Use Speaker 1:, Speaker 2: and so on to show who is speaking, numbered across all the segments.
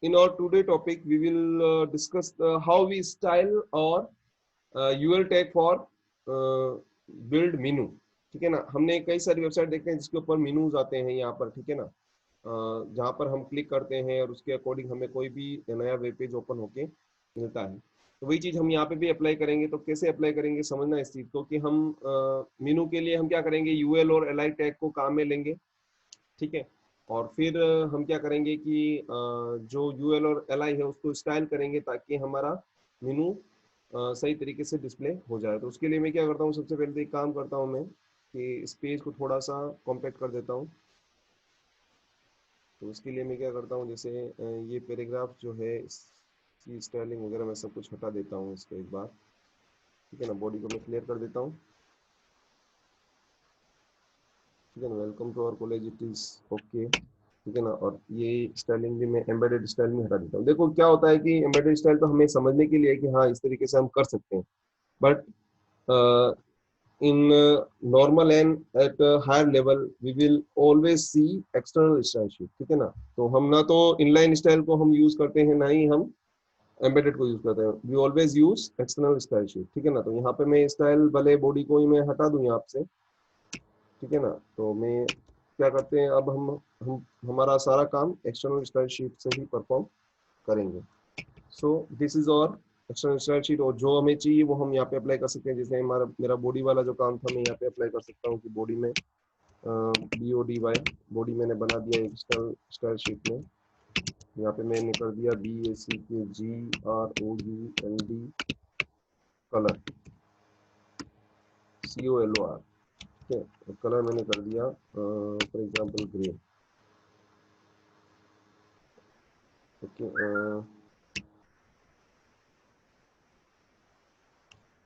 Speaker 1: In our today topic, we will discuss how we style our UL tag for build menu. ठीक है ना, हमने कई सारी वेबसाइट देखते हैं जिसके ऊपर मेनूज आते हैं यहाँ पर, ठीक है ना, जहाँ पर हम क्लिक करते हैं और उसके अकॉर्डिंग हमें कोई भी नया वेब पेज ओपन होके मिलता है। तो वही चीज हम यहाँ पे भी अप्लाई करेंगे। तो कैसे अप्लाई करेंगे समझना इस चीज को, कि हम मेनू के लिए हम क्या करेंगे, यूएल और एलआई टैग को काम में लेंगे, ठीक है। और फिर हम क्या करेंगे कि जो यूएल और एलआई है उसको स्टाइल करेंगे ताकि हमारा मेनू सही तरीके से डिस्प्ले हो जाए। तो उसके लिए मैं क्या करता हूँ, सबसे पहले तो एक काम करता हूँ मैं कि इस पेज को थोड़ा सा कॉम्पैक्ट कर देता हूँ। तो उसके लिए मैं क्या करता हूँ, जैसे ये पैराग्राफ जो है इसकी स्टाइलिंग वगैरह मैं सब कुछ हटा देता हूँ इसको एक बार, ठीक है ना। बॉडी को मैं क्लियर कर देता हूँ, ठीक है ना। Welcome to our college, it is okay, ठीक है ना। और ये स्टाइलिंग भी मैं एम्बेडेड स्टाइल में हटा देता हूँ। देखो क्या होता है कि एम्बेडेड स्टाइल तो हमें समझने के लिए है कि हाँ इस तरीके से हम कर सकते हैं, but in normal and at higher level we will always see external style sheet, ठीक है ना। तो हम ना तो इनलाइन स्टाइल को हम यूज करते हैं, ना ही हम एम्बेडेड को यूज करते हैं। We always use external style sheet, ठीक है ना। तो यहाँ पे मैं स्टाइल भले बॉडी को ही मैं हटा दूं यहाँ से, ठीक है ना। तो मैं क्या करते हैं, अब हम हमारा सारा काम एक्सटर्नल स्टाइल शीट से ही परफॉर्म करेंगे। सो दिस इज और एक्सटर्नल स्टाइल शीट, और जो हमें चाहिए वो हम यहाँ पे अप्लाई कर सकते हैं। जैसे हमारा मेरा बॉडी वाला जो काम था मैं यहाँ पे अप्लाई कर सकता हूँ कि बॉडी में BODY बॉडी मैंने बना दिया एक स्टाइल शीट में। यहाँ पे मैंने कर दिया BACKGROUND कलर COLOR, ठीक है। कलर मैंने कर दिया for example grey, okay.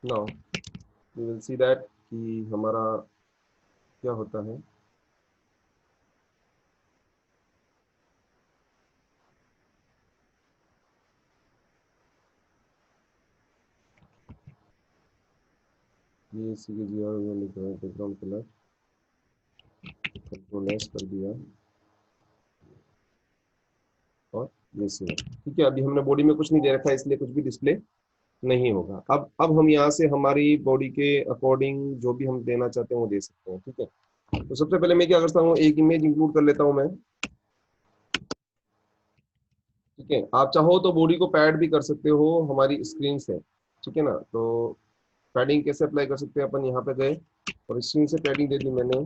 Speaker 1: Now we will see that कि हमारा क्या होता है। ये CKGR लिख रहा है, बैकग्राउंड कलर कंट्रोल एस कर दिया और ये से, ठीक है। अभी हमने बॉडी में कुछ नहीं दे रखा है इसलिए कुछ भी डिस्प्ले नहीं होगा। अब हम यहाँ से हमारी बॉडी के अकॉर्डिंग जो भी हम देना चाहते हैं वो दे सकते हैं, ठीक है। तो सबसे पहले मैं क्या करता हूँ, एक इमेज इंक्लूड कर लेता हूँ मैं, ठीक है। आप चाहो तो बॉडी को पैड भी कर सकते हो हमारी स्क्रीन से, ठीक है ना। तो पैडिंग कैसे अप्लाई कर सकते हैं, अपन यहाँ पे गए और स्क्रीन से पैडिंग दे दी मैंने,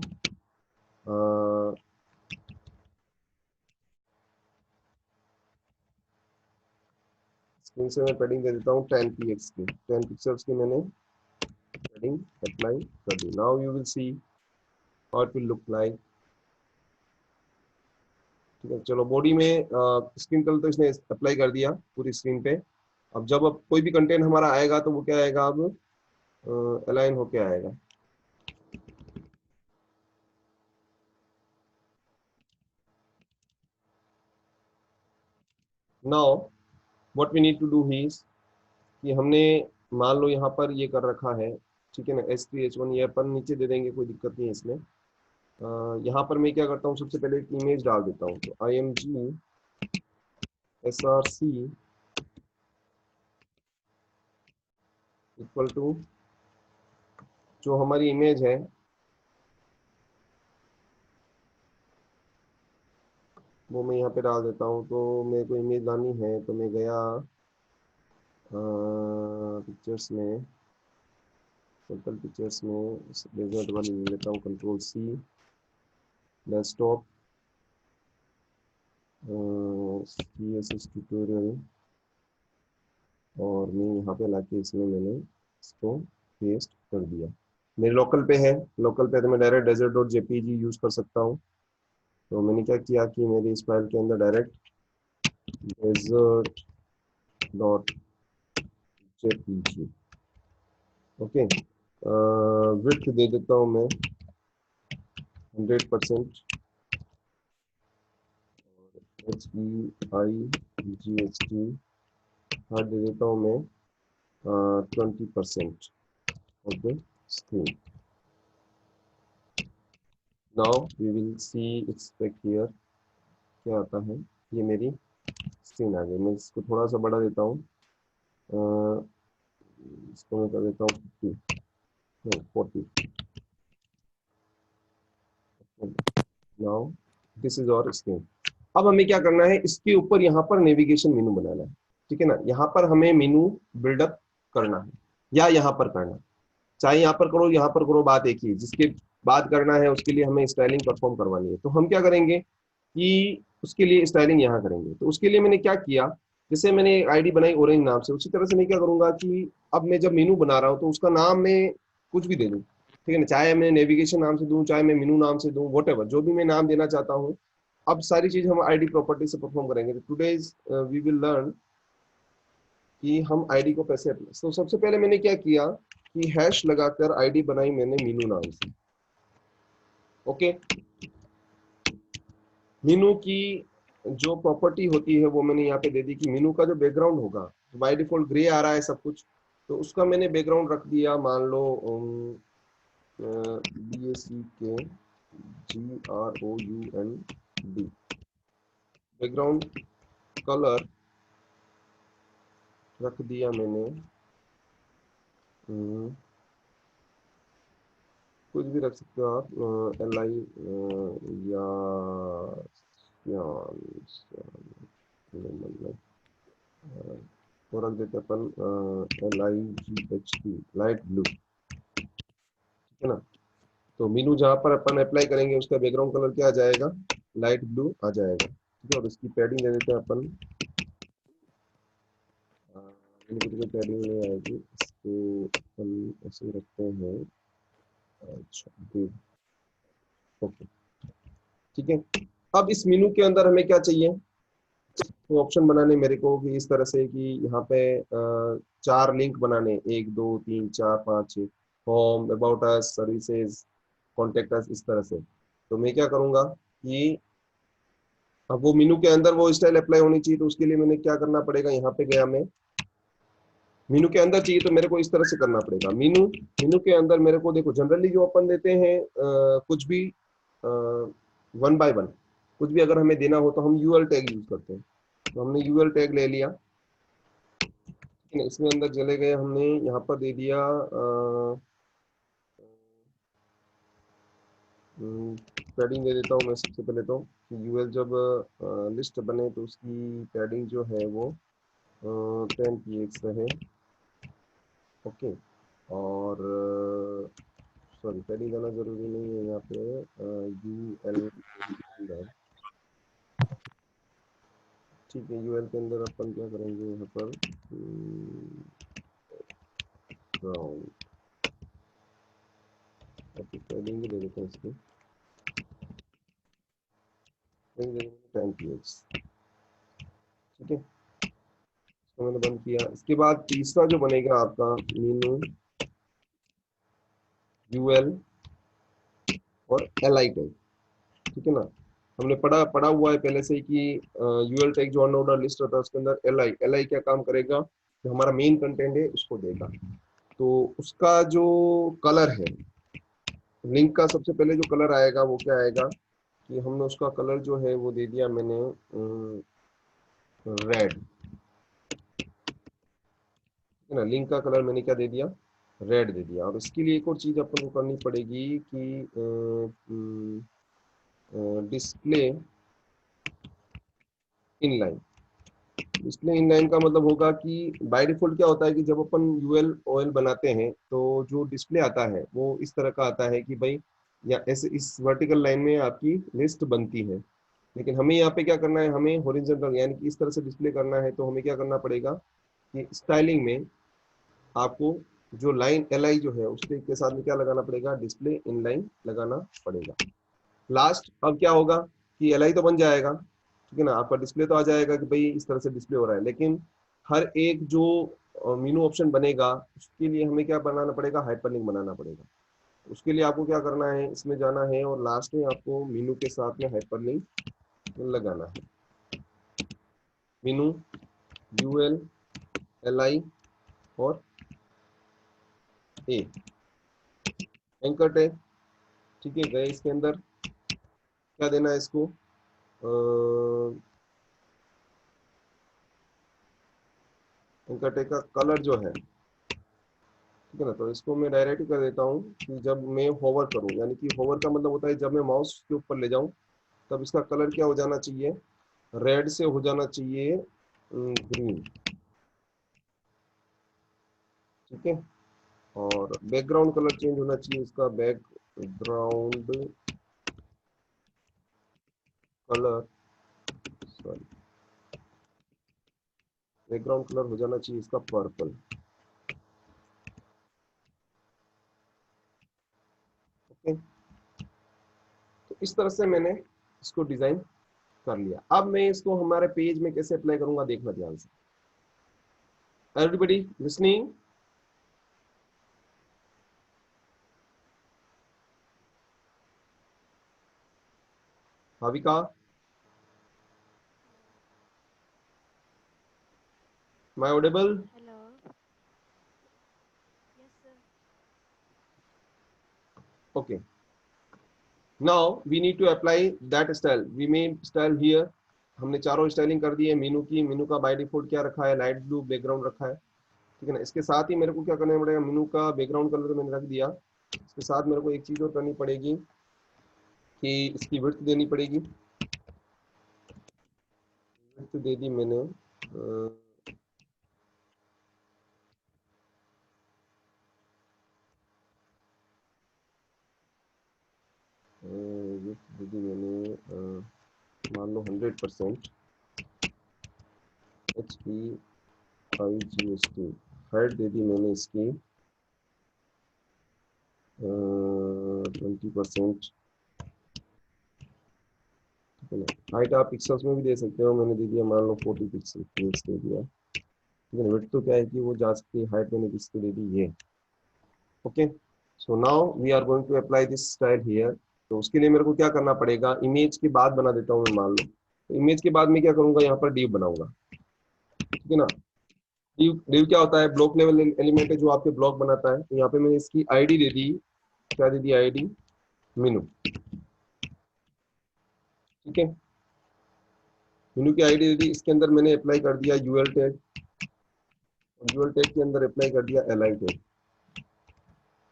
Speaker 1: स्क्रीन से मैं पैडिंग दे देता हूँ 10 px की, 10 पिक्सल्स की मैंने पैडिंग अप्लाई कर दी। Now you will see how it will look like, ठीक है। चलो बॉडी में स्क्रीन कलर तो इसने अप्लाई कर दिया पूरी स्क्रीन पे। अब कोई भी कंटेंट हमारा आएगा तो वो क्या आएगा, अब अलाइन होके आएगा। Now what we need to do is कि हमने मान लो यहाँ पर ये कर रखा है, ठीक है ना, S3H1 ये अपन नीचे दे देंगे, कोई दिक्कत नहीं है इसमें। यहाँ पर मैं क्या करता हूँ, सबसे पहले एक इमेज डाल देता हूँ। तो IMG SRC इक्वल टू जो हमारी इमेज है वो मैं यहाँ पे डाल देता हूँ। तो मेरे को इमेज लानी है तो मैं गया पिक्चर्स में, सिंपल पिक्चर्स में डेजर्ट वाली ले लेता हूँ, Ctrl+C, डेस्कटॉप, CSS ट्यूटोरियल, और मैं यहाँ पे लाके इसमें मैंने इसको पेस्ट कर दिया। मेरे लोकल पे है, लोकल पे तो मैं डायरेक्ट desert.jpg यूज कर सकता हूँ। तो मैंने क्या किया कि मेरी इस फाइल के अंदर डायरेक्ट desert.jpg, ओके। विड्थ दे देता हूँ मैं 100%, HEIGHT हार्ड दे देता हूँ मैं 20% of the screen. Now we will see it's back here क्या आता है। ये मेरी 16 आ गई। मैं इसको थोड़ा सा बढ़ा देता हूँ, इसको मैं कर देता हूँ 50, नहीं 40। नाउ दिस इज और स्क्रीन। अब हमें क्या करना है, इसके ऊपर यहाँ पर नेविगेशन मेनू बनाना है, ठीक है ना। यहाँ पर हमें मेनू बिल्डअप करना है या यहाँ पर करना है, चाहे यहाँ पर करो यहाँ पर करो, बात एक ही है। जिसके बाद करना है उसके लिए हमें स्टाइलिंग परफॉर्म करवानी है। तो हम क्या करेंगे कि उसके लिए स्टाइलिंग यहाँ करेंगे। तो उसके लिए मैंने क्या किया, जैसे मैंने आईडी बनाई ऑरेंज नाम से, उसी तरह से मैं क्या करूंगा कि अब मैं जब मेनू बना रहा हूँ तो उसका नाम मैं कुछ भी दे दूँ, ठीक है ना। चाहे मैं नेविगेशन नाम से दूं, चाहे मैं मेनू नाम से दूं, वट जो भी मैं नाम देना चाहता हूँ। अब सारी चीज हम आईडी प्रॉपर्टी से परफॉर्म करेंगे। टुडेज वी विल लर्न कि हम आईडी को कैसे अप्लाई। तो सबसे पहले मैंने क्या किया कि हैश लगाकर आईडी बनाई मैंने मीनू नाम से। ओके, मीनू की जो प्रॉपर्टी होती है वो मैंने यहाँ पे दे दी कि मीनू का जो बैकग्राउंड होगा, बाय डिफॉल्ट ग्रे आ रहा है सब कुछ, तो उसका मैंने बैकग्राउंड रख दिया, मान लो BACKGROUND। बैकग्राउंड कलर रख दिया मैंने, कुछ भी रख सकते हो आप, LI या मतलब वो रख देते अपन LIGHT, लाइट ब्लू, ठीक है ना। तो मीनू जहाँ पर अपन अप्लाई करेंगे उसका बैकग्राउंड कलर क्या आ जाएगा, लाइट ब्लू आ जाएगा, ठीक है। और इसकी पैडिंग दे देते हैं अपन, पैडिंग नहीं आएगी, इसको अपन ऐसे रखते हैं, अच्छा ओके, ठीक है। अब इस मेनू के अंदर हमें क्या चाहिए, तो ऑप्शन बनाने मेरे को कि इस तरह से कि यहाँ पे 4 लिंक बनाने, 1 2 3 4 5 6, home, about us, services, contact us, इस तरह से। तो मैं क्या करूंगा कि अब वो मेनू के अंदर वो स्टाइल अप्लाई होनी चाहिए, तो उसके लिए मैंने क्या करना पड़ेगा, यहाँ पे गया मैं, मीनू के अंदर चाहिए तो मेरे को इस तरह से करना पड़ेगा। मीनू मीनू के अंदर मेरे को देखो, जनरली जो अपन देते हैं कुछ भी 1 बाय 1, कुछ भी अगर हमें देना हो तो हम यूएल टैग यूज करते हैं। तो हमने यूएल टैग ले लिया, इसमें अंदर चले गए, हमने यहाँ पर दे दिया पैडिंग दे देता हूँ मैं सबसे पहले तो। यूएल जब लिस्ट बने तो उसकी पैडिंग जो है वो 10 px रहे, ओके। और सॉरी, पैडिंग देना जरूरी नहीं है यहाँ पे, यूएल, ठीक है। यूएल के अंदर अपन क्या करेंगे यहाँ पर, ग्राउंड, पैडिंग दे देते हैं इसकी, 10 px, ठीक है। तो मैंने बंद किया। इसके बाद तीसरा जो बनेगा आपका मीनू यूएल और एलआई टैग, ठीक है ना। हमने पढ़ा पढ़ा हुआ है पहले से ही कि यूएल टैग जो अनऑर्डर लिस्ट होता है उसके अंदर एलआई एलआई क्या काम करेगा, जो हमारा मेन कंटेंट है उसको देगा। तो उसका जो कलर है, लिंक का सबसे पहले जो कलर आएगा वो क्या आएगा कि हमने उसका कलर जो है वो दे दिया मैंने रेड, है ना। लिंक का कलर मैंने क्या दे दिया, रेड दे दिया। और इसके लिए एक और चीज अपन को करनी पड़ेगी कि डिस्प्ले इनलाइन। डिस्प्ले इनलाइन का मतलब होगा कि बाय डिफॉल्ट क्या होता है कि जब अपन यूएल ओएल बनाते हैं तो जो डिस्प्ले आता है वो इस तरह का आता है कि भाई, या ऐसे इस वर्टिकल लाइन में आपकी लिस्ट बनती है। लेकिन हमें यहाँ पे क्या करना है, हमें हॉरिजॉन्टल यानी कि इस तरह से डिस्प्ले करना है। तो हमें क्या करना पड़ेगा कि स्टाइलिंग में आपको जो लाइन एल आई जो है उसके के साथ में क्या लगाना पड़ेगा, डिस्प्ले इनलाइन लगाना पड़ेगा। लास्ट अब क्या होगा कि एल आई तो बन जाएगा, ठीक है ना, आपका डिस्प्ले तो आ जाएगा कि भाई इस तरह से डिस्प्ले हो रहा है। लेकिन हर एक जो मेनू ऑप्शन बनेगा उसके लिए हमें क्या बनाना पड़ेगा, हाइपरलिंक बनाना पड़ेगा। उसके लिए आपको क्या करना है, इसमें जाना है और लास्ट में आपको मेनू के साथ में हाइपरलिंक लगाना है। मेनू यूएल एल आई और ए, एंकर टैग, ठीक है। गए इसके अंदर क्या देना है इसको, एंकर टैग का कलर जो है, ठीक है ना, तो इसको मैं डायरेक्ट कर देता हूँ कि जब मैं होवर करूँ, यानी कि होवर का मतलब होता है जब मैं माउस के ऊपर ले जाऊँ तब इसका कलर क्या हो जाना चाहिए, रेड से हो जाना चाहिए ग्रीन, ठीक है। और बैकग्राउंड कलर चेंज होना चाहिए इसका, background colour, sorry, background colour हो जाना चाहिए इसका पर्पल, ओके। तो इस तरह से मैंने इसको डिजाइन कर लिया। अब मैं इसको हमारे पेज में कैसे अप्लाई करूंगा, देखना ध्यान से। Everybody listening, Bhavika, my audible?
Speaker 2: Hello. Yes, sir.
Speaker 1: Okay, now we need to apply that style, we made style here. हमने चारों स्टाइलिंग कर दी है मीनू की। मीनू का बाय डिफॉल्ट क्या रखा है, लाइट ब्लू बैकग्राउंड रखा है, ठीक है ना। इसके साथ ही मेरे को क्या करना पड़ेगा, मीनू का बैकग्राउंड कलर तो मैंने रख दिया, इसके साथ मेरे को एक चीज और करनी पड़ेगी कि इसकी विड्थ देनी पड़ेगी। विड्थ दे दी मैंने, विड्थ दे दी मैंने, मान लो 100%, HEIGST। हाइट दे दी मैंने इसकी 20%, ठीक है ना। हाइट आप पिक्सल्स में भी दे सकते हो, मैंने दे दिया मान लो 40 पिक्सल दे दिया, ठीक है। विड्थ तो क्या है कि वो जा सकती है, हाइट मैंने किसकी दे दी, ये, okay. So now we are going to apply this style here. तो उसके लिए मेरे को क्या करना पड़ेगा, इमेज के बाद बना देता हूँ मैं, मान लो। तो इमेज के बाद मैं क्या करूंगा, यहाँ पर डिव बनाऊंगा, ठीक है ना। डिव डिव क्या होता है, ब्लॉक लेवल एलिमेंट है जो आपके ब्लॉक बनाता है। तो यहाँ पे मैंने इसकी आईडी दे दी, क्या दे दी, आईडी मीनू, ठीक है। मीनू की आईडी दे दी, इसके अंदर मैंने अप्लाई कर दिया यूएल टैग, यूएल टैग के अंदर अप्लाई कर दिया एल आई टैग,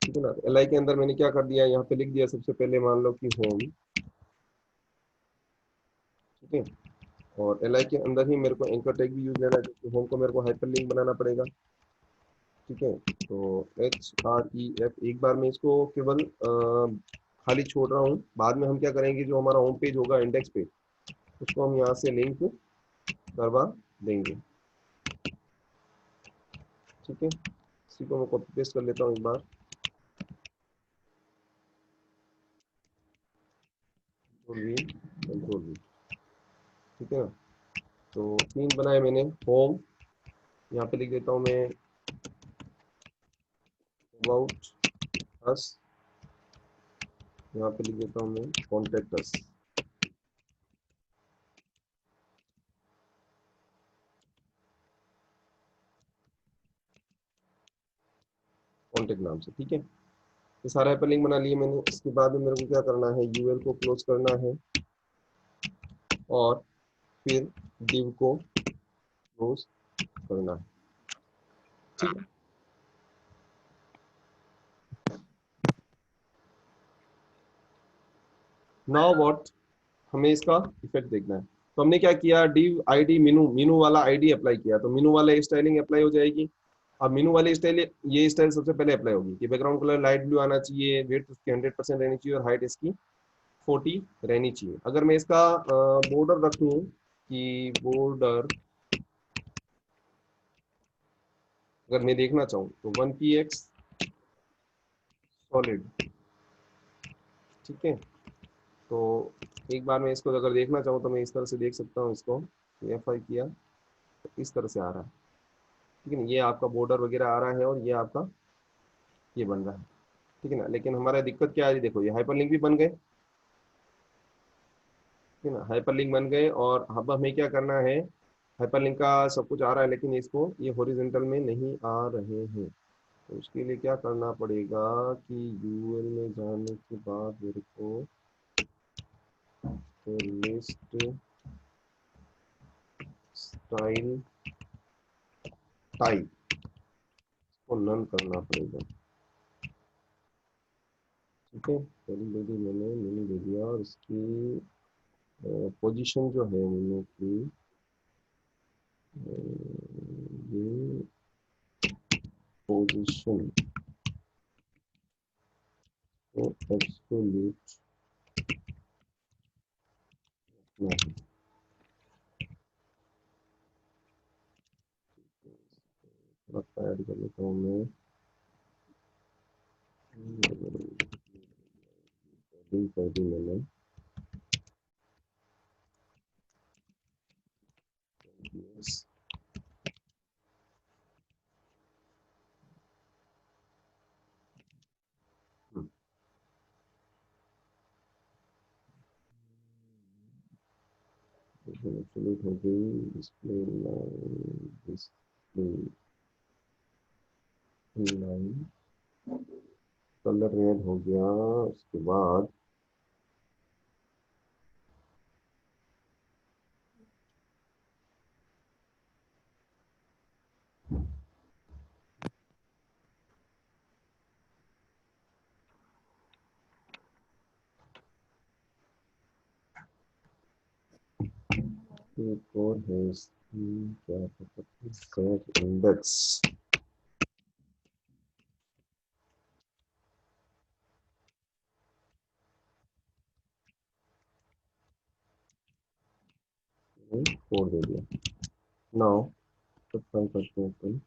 Speaker 1: ठीक है ना। एल आई के अंदर मैंने क्या कर दिया, यहाँ पे लिख दिया सबसे पहले मान लो कि होम, ठीक है। और एल आई के अंदर ही मेरे को एंकर टैग भी यूज लेना है, क्योंकि होम को मेरे को हाइपर लिंक बनाना पड़ेगा, ठीक है। तो HREF, एक बार मैं इसको केवल खाली छोड़ रहा हूँ, बाद में हम क्या करेंगे, जो हमारा होम पेज होगा इंडेक्स पेज, उसको हम यहाँ से लिंक करवा देंगे, ठीक है। इसी को मैं कॉपी पेस्ट कर लेता हूँ एक बार, कंट्रोल वी, ठीक है ना। तो 3 बनाए मैंने, होम, यहाँ पे लिख देता हूँ मैं अबाउट अस, यहाँ पे लिख देता हूँ मैं कॉन्टेक्ट अस, कॉन्टेक्ट नाम से, ठीक है। ये सारा हाइपरलिंक बना लिए मैंने। इसके बाद में मेरे को क्या करना है, यूएल को क्लोज करना है और फिर div को क्लोज करना है, ठीक है। नाउ व्हाट, हमें इसका इफेक्ट देखना है। तो हमने क्या किया, div id मीनू, मीनू वाला आईडी अप्लाई किया, तो मीनू वाला स्टाइलिंग अप्लाई हो जाएगी। अब मीनू वाली स्टाइल, ये स्टाइल सबसे पहले अप्लाई होगी कि बैकग्राउंड कलर लाइट ब्लू आना चाहिए, विड्थ उसकी 100% रहनी चाहिए और हाइट इसकी 40 रहनी चाहिए। अगर मैं इसका बॉर्डर रखूं कि बॉर्डर, अगर मैं देखना चाहूँ तो 1px सॉलिड, ठीक है। तो एक बार मैं इसको अगर देखना चाहूँ तो मैं इस तरह से देख सकता हूँ इसको, F5 किया तो इस तरह से आ रहा है, ठीक है ना। ये आपका बॉर्डर वगैरह आ रहा है और ये आपका ये बन रहा है, ठीक है ना। लेकिन हमारा दिक्कत क्या है, देखो ये हाइपरलिंक भी बन गए, ठीक है ना, हाइपरलिंक बन गए। और अब हमें क्या करना है, हाइपरलिंक का सब कुछ आ रहा है लेकिन इसको ये हॉरिजॉन्टल में नहीं आ रहे हैं। तो उसके लिए क्या करना पड़ेगा कि यूएल में जाने के बाद मेरे को लिस्ट स्टाइल टाइप को नन करना पड़ेगा। ठीक है, पहली दे दी मैंने दे दिया, और इसकी पोजीशन जो है मेनू की, ये पोजीशन को एब्सोल्यूट नहीं, थोड़ा ऐड कर लेता हूँ मैं। कर दी मैंने। Yes. एब्सोल्यूट हो गई, display line, display line, colour red हो गया। उसके बाद एक और है इसकी, क्या कहते हैं, सेट इंडेक्स। छोड़ दे दिया। नाउ तो ट्राई करते हैं अपन।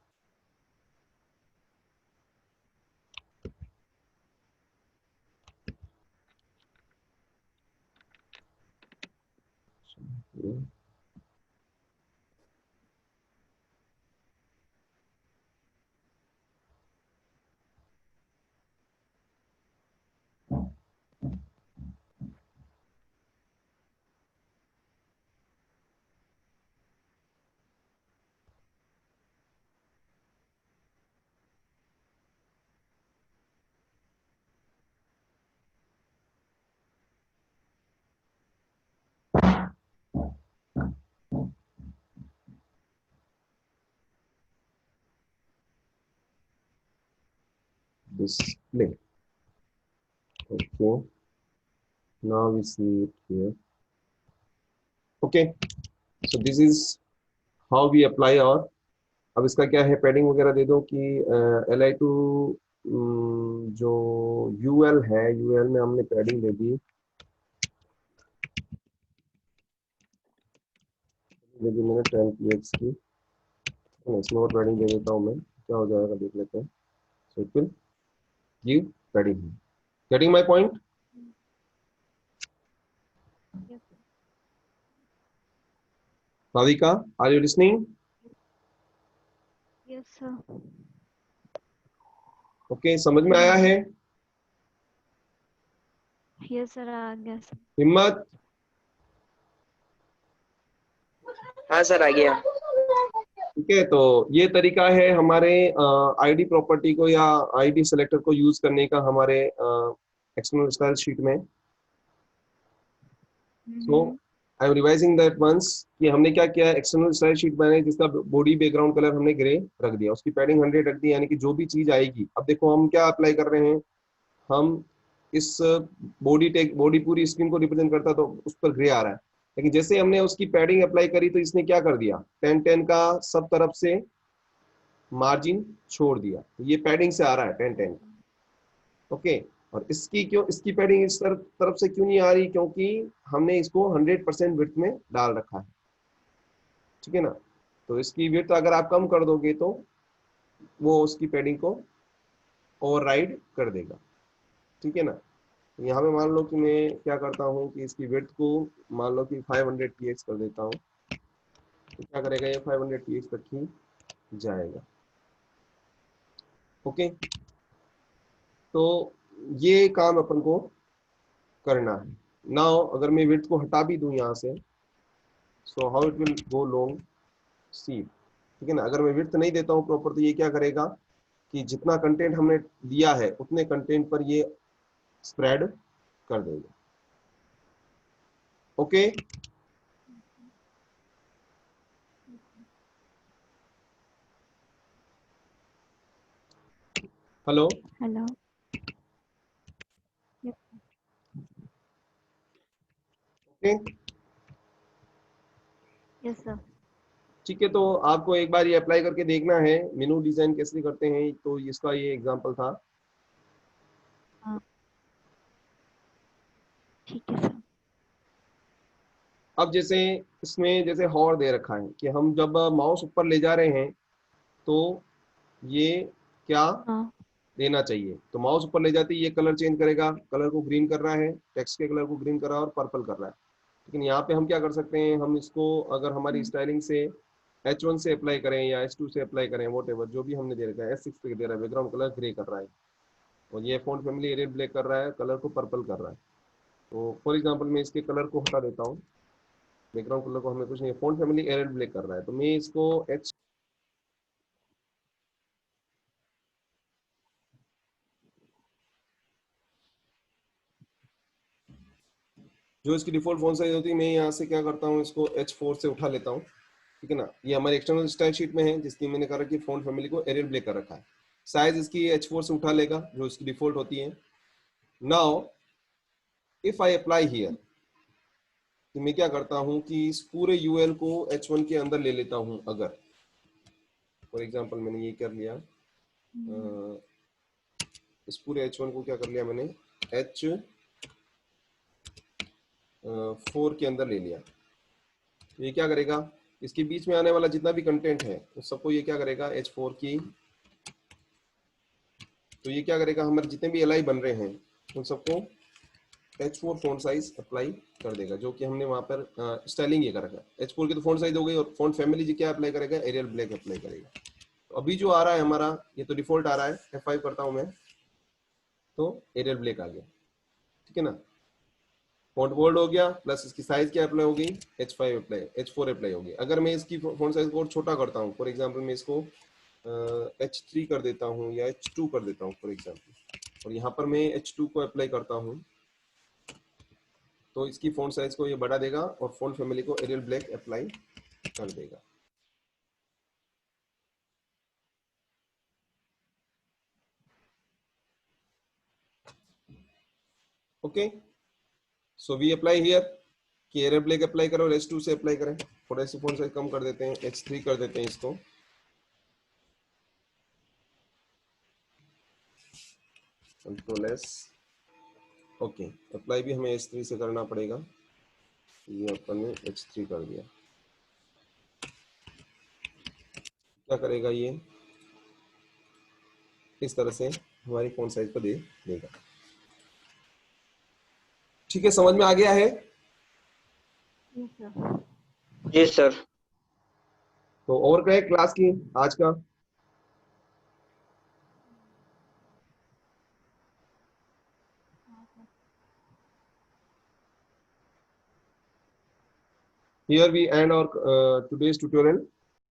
Speaker 1: Display, okay, now we see it here. Okay, so this is how we apply. और अब इसका क्या है, पैडिंग वगैरह दे दो कि Li2 जो यूएल है, यूएल में हमने पैडिंग दे दी, मैंने 10 px की। इसमें और पैडिंग दे देता हूँ मैं, क्या हो जाएगा देख लेते हैं। So it will give padding. Getting my point?
Speaker 2: Yes,
Speaker 1: Radhika, are you listening?
Speaker 2: yes, sir.
Speaker 1: Okay, समझ में आया है?
Speaker 2: Yes, sir. आ गया sir.
Speaker 1: हिम्मत?
Speaker 3: हाँ सर, आ गया।
Speaker 1: ठीक है, तो ये तरीका है हमारे आईडी प्रॉपर्टी को या आईडी सेलेक्टर को यूज करने का हमारे एक्सटर्नल स्टाइल शीट में। So I am revising that once कि हमने क्या किया, एक्सटर्नल स्टाइल शीट बनाई जिसका बॉडी बैकग्राउंड कलर हमने ग्रे रख दिया, उसकी पैडिंग 100 रख दी, यानी कि जो भी चीज आएगी। अब देखो हम क्या अप्लाई कर रहे हैं, हम इस बॉडी टेक, बॉडी पूरी स्क्रीन को रिप्रेजेंट करता तो उस पर ग्रे आ रहा है, लेकिन जैसे हमने उसकी पैडिंग अप्लाई करी तो इसने क्या कर दिया, 10-10 का सब तरफ से मार्जिन छोड़ दिया, तो ये पैडिंग से आ रहा है 10-10। ओके, और इसकी क्यों, इसकी पैडिंग इस तरफ से क्यों नहीं आ रही, क्योंकि हमने इसको 100% विड्थ में डाल रखा है। ठीक है ना, तो इसकी विड्थ अगर आप कम कर दोगे तो वो उसकी पैडिंग को ओवरराइड कर देगा। ठीक है ना, यहाँ पे मान लो कि मैं क्या करता हूँ कि इसकी विड्थ को मान लो कि 500 px कर देता हूँ, तो क्या करेगा ये 500 px तक ही जाएगा। ओके, तो ये काम अपन को करना है। नाउ अगर मैं विड्थ को हटा भी दूं यहाँ से, so how it will go long see. ठीक है ना, अगर मैं विड्थ नहीं देता हूँ प्रॉपर, तो ये क्या करेगा कि जितना कंटेंट हमने दिया है उतने कंटेंट पर ये स्प्रेड कर देगा। Okay, hello,
Speaker 2: hello. Yes
Speaker 1: okay.
Speaker 2: Yes sir.
Speaker 1: ठीक है, तो आपको एक बार ये अप्लाई करके देखना है मेनू डिजाइन कैसे करते हैं, तो इसका ये एग्जांपल था।
Speaker 2: हाँ ठीक है सर।
Speaker 1: अब जैसे इसमें जैसे हॉर दे रखा है कि हम जब माउस ऊपर ले जा रहे हैं तो ये क्या
Speaker 2: हाँ
Speaker 1: देना चाहिए। तो माउस ऊपर ले जाते ही ये कलर चेंज करेगा, कलर को ग्रीन कर रहा है, टेक्स्ट के कलर को ग्रीन कर रहा है और पर्पल कर रहा है। लेकिन यहाँ पे हम क्या कर सकते हैं, हम इसको अगर हमारी
Speaker 2: हम्म,
Speaker 1: स्टाइलिंग से H1 से अप्लाई करें या H2 से अप्लाई करें, वोट एवर जो भी हमने दे रखा है, H6 पे दे रहा है, बैकग्राउंड कलर ग्रे कर रहा है और ये फॉन्ट फैमिली एरियल ब्लैक कर रहा है, कलर को पर्पल कर रहा है। तो फॉर एग्जांपल मैं इसके कलर को हटा देता हूँ, बैकग्राउंड कलर को हमें कुछ नहीं, फॉन्ट फैमिली एरियल ब्लैक कर रहा है, तो मैं इसको H जो इसकी डिफॉल्ट फॉन्ट साइज होती है, मैं यहाँ से क्या करता हूँ, इसको H4 से उठा लेता हूँ। ठीक है ना, ये हमारे एक्सटर्नल स्टाइल शीट में है जिसकी मैंने कहा कि फॉन्ट फैमिली को एरियल ब्लैक कर रखा है। साइज इसकी H4 से उठा लेगा जो इसकी डिफॉल्ट होती है। Now if I apply here, तो मैं क्या करता हूँ कि इस पूरे यूएल को H1 के अंदर ले लेता हूँ। अगर फॉर एग्जांपल मैंने ये कर लिया, इस पूरे H1 को क्या कर लिया मैंने, H4 के अंदर ले लिया, तो ये क्या करेगा, इसके बीच में आने वाला जितना भी कंटेंट है उस सबको ये क्या करेगा, H4 की, तो ये क्या करेगा, हमारे जितने भी एल बन रहे हैं उन सबको H4 फॉन्ट साइज अप्लाई कर देगा, जो कि हमने वहां पर स्टाइलिंग ये कर रखा है। H4 की तो फॉन्ट साइज हो गई, और फॉन्ट फैमिली जी क्या अप्लाई करेगा, एरियल ब्लैक अप्लाई करेगा। तो अभी जो आ रहा है हमारा, ये तो डिफॉल्ट आ रहा है, F5 करता हूं मैं तो एरियल ब्लैक आ गया। ठीक है ना, फॉन्ट बोल्ड हो गया, प्लस इसकी साइज क्या अप्लाई हो गई, H5 अप्लाई, H4 अप्लाई हो गई। अगर मैं इसकी फॉन्ट साइज को और छोटा करता हूँ, फॉर एग्जाम्पल मैं इसको H3 कर देता हूँ या H2 कर देता हूँ फॉर एग्जाम्पल, और यहाँ पर मैं H2 को अप्लाई करता हूँ, तो इसकी फॉन्ट साइज को ये बढ़ा देगा और फॉन्ट फैमिली को एरियल ब्लैक अप्लाई कर देगा। Okay, so we apply here कि एरियल ब्लैक अप्लाई करो और H2 से अप्लाई करें। थोड़ा सी फॉन्ट साइज कम कर देते हैं, H3 कर देते हैं इसको, कंट्रोल एस। ओके, अप्लाई भी हमें H3 से करना पड़ेगा, ये अपन ने H3 कर दिया। क्या करेगा ये, इस तरह से हमारी फॉन्ट साइज को दे देगा। ठीक है, समझ में आ गया है।
Speaker 2: Yes sir.
Speaker 3: जी सर।
Speaker 1: तो और क्या है क्लास की आज का,
Speaker 2: हाँ sir.
Speaker 1: here we end our today's tutorial.